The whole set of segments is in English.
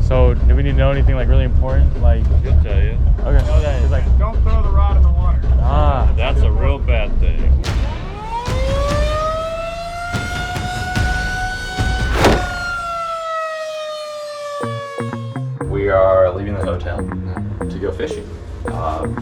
So, do we need to know anything like really important? Like, He'll tell you. okay. He's like, Don't throw the rod in the water. ah. That's a real bad thing. We are leaving the hotel to go fishing.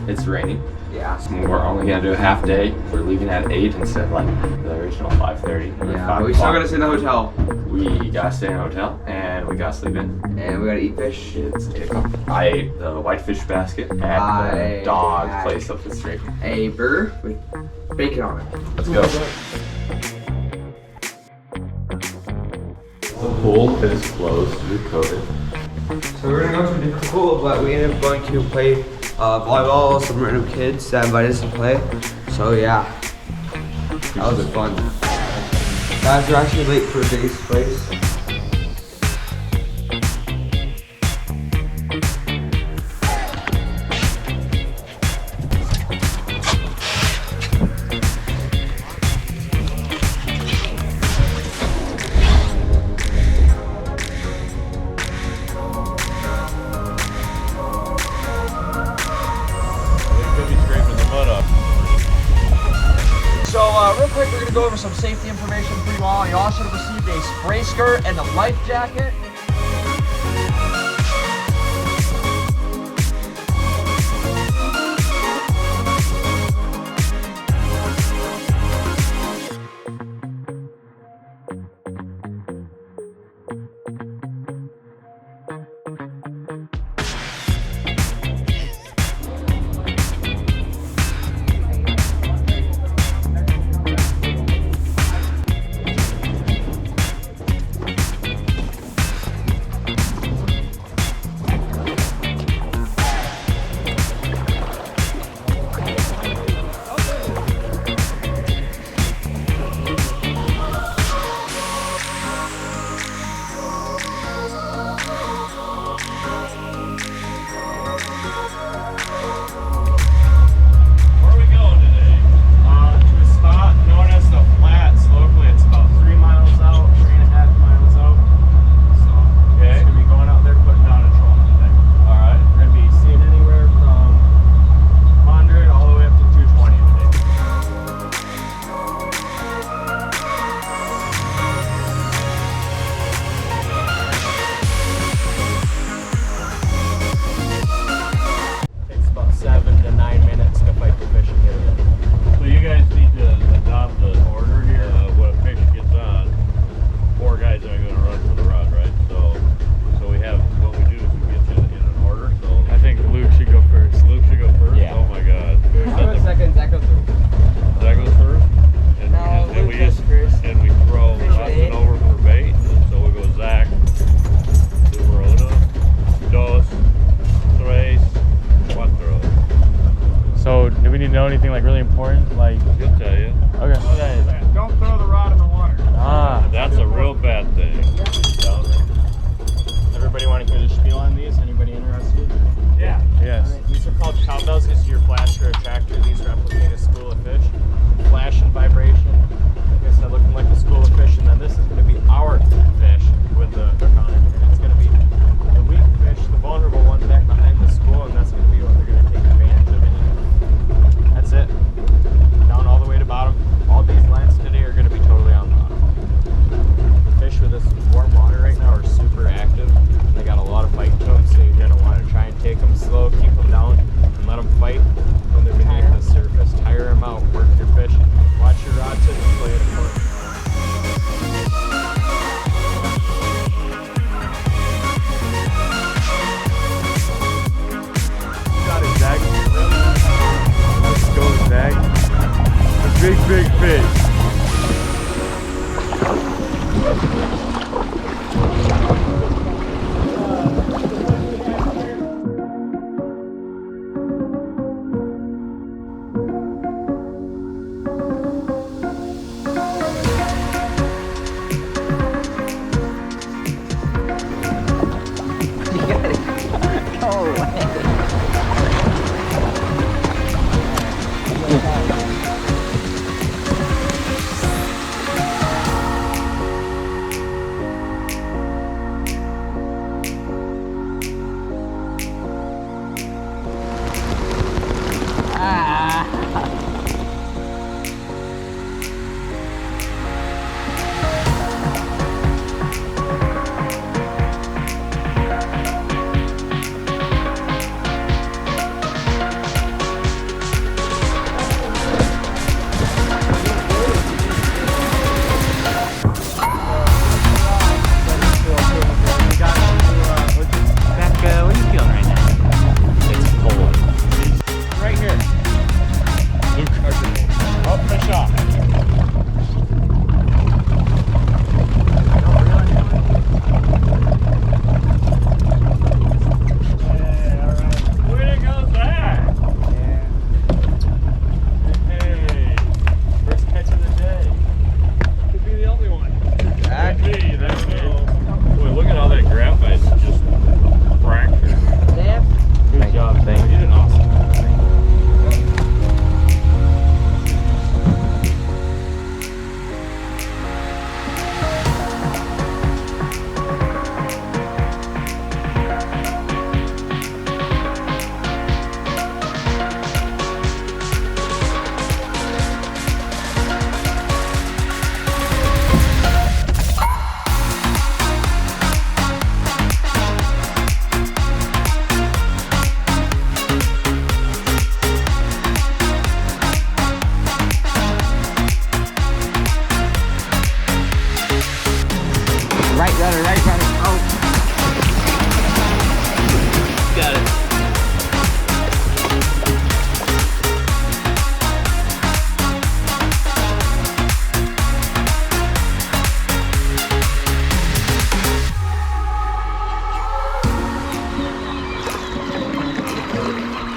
It's raining. Yeah. We're only gonna do a half day. We're leaving at 8 instead of like the original 5:30. Yeah, but we still gotta stay in the hotel. We gotta stay in a hotel and we gotta sleep in. And we gotta eat fish. It's 8 o'clock. I ate the whitefish basket at the dog place up the street. A burger with bacon on it. Let's go. The pool is closed due to COVID. So we're gonna go to a different pool, but we ended up going to play volleyball. Some random kids that invited us to play. So yeah, that was fun. Guys, we're actually late for today's place. So real quick, we're gonna go over some safety information for you all. You all should have received a spray skirt and a life jacket. Anything like really important? Like, He'll tell you. okay. Don't throw the rod in the water. Ah. That's a real bad thing. Everybody want to hear the spiel on these? Anybody interested? Yeah. Yes. Alright, these are called cowbells. This is your flash or attractor. These replicate a school of fish. Flash and vibration. Like I said, looking like a school of fish. And then this is going to be our fish with the counter here. It's going to be the weak fish, the vulnerable one back behind the school, and that's going to be what they're going to take advantage of. That's it. Down all the way to bottom.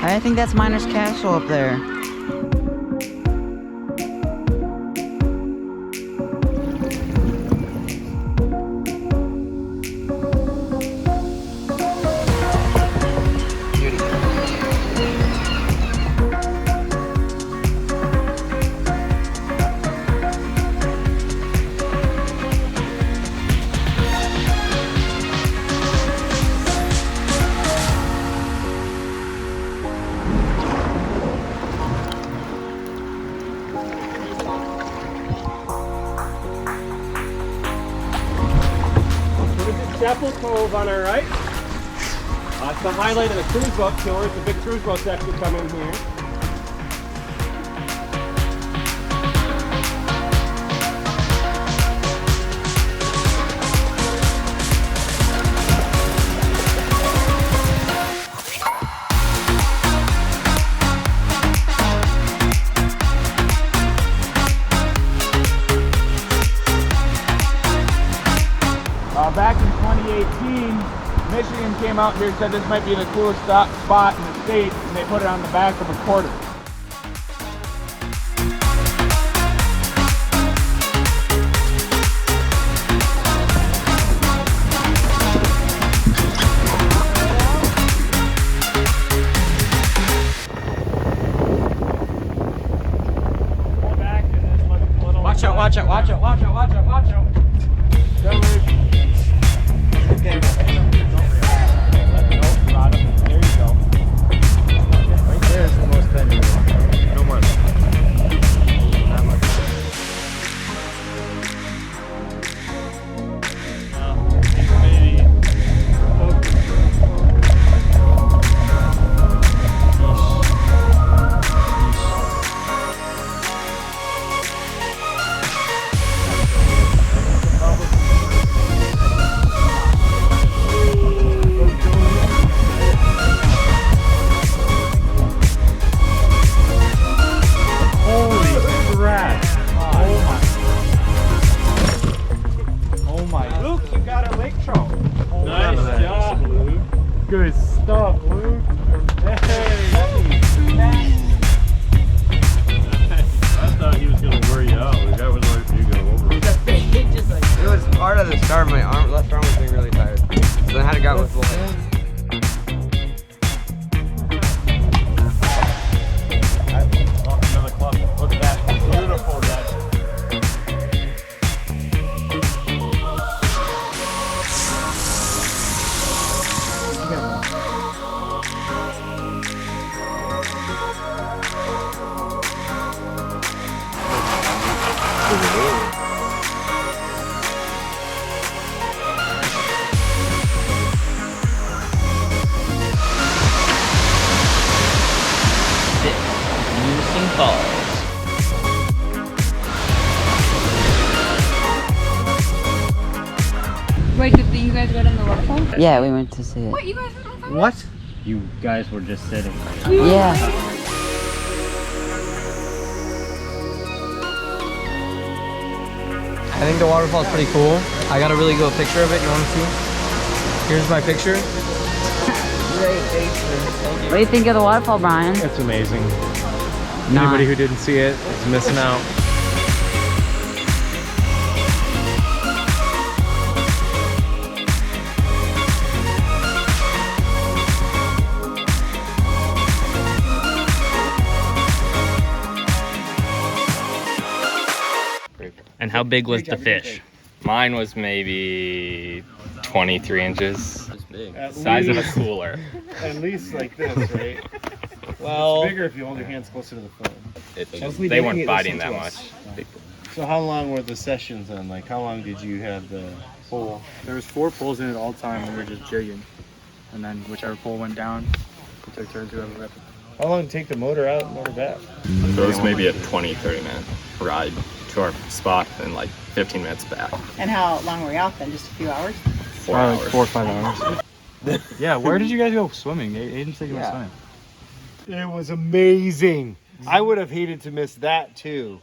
I think that's Miner's Castle up there. Chapel Cove on our right. It's the highlight of the cruise boat tour. It's a big cruise boat section coming here. Back in 2018, Michigan came out here and said this might be the coolest spot in the state, and they put it on the back of a quarter. Watch out, watch out, watch out, watch out, watch out, watch out. There you go. Right there is the most bending. No more. Not much. Good stuff, Luke. Hey. I thought he was going to wear you out. The guy was like, you go over. It was part of the start. My left arm was getting really tired. So then I had to go out with both hands. Another club. Look at that. Beautiful, that. Wait, did you guys go down the waterfall? Yeah, we went to see it. What, you guys went on the What? You guys were just sitting. Yeah. I think the waterfall's pretty cool. I got a really good picture of it. You want to see? Here's my picture. What do you think of the waterfall, Brian? It's amazing. Nah. Anybody who didn't see it is missing out. And how big was the fish? Mine was maybe 23 inches. That's big. Size of a cooler. At least like this, right? Well, It's bigger if you hold your hands closer to the phone. they weren't biting that much. So how long were the sessions then? Like how long did you have the pole? There was 4 poles in it all the time, and we were just jigging. And then whichever pole went down, we took turns whoever got the. How long did it take the motor out and motor back? So it was maybe a 20-30 minute ride to our spot and like 15 minutes back. And how long were you out then? Just a few hours? 4 hours. Like 4 or 5 hours. Yeah, where did you guys go swimming? Aiden said you went swimming. It was amazing. I would have hated to miss that too.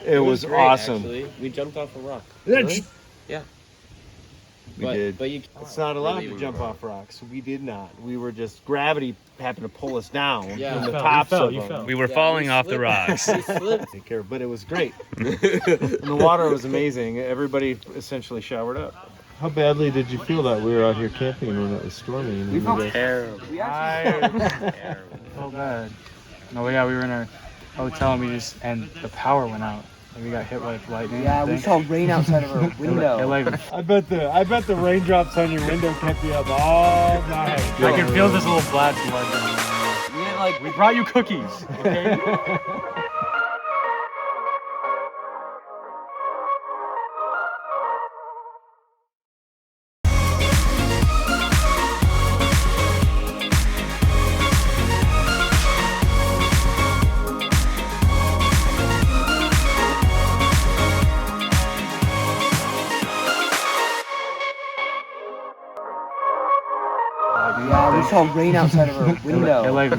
It was great, awesome. Actually. We jumped off a rock. Really? Yeah. We did. But you It's not allowed to jump off rocks. We did not. We were just, gravity happened to pull us down Yeah. from the You tops fell, of you them. fell. We were falling off the rocks. Take care, but it was great. And the water was amazing. Everybody essentially showered up. How badly did you feel that we were out here camping when it was storming? We felt Terrible. So bad. No, yeah, we were in our hotel and and the power went out. And we got hit by lightning. Yeah, we saw rain outside of our window. I bet the raindrops on your window kept you up all night. I can feel this little black blood. We had like We brought you cookies. Okay. yeah, we saw rain outside of our window. It like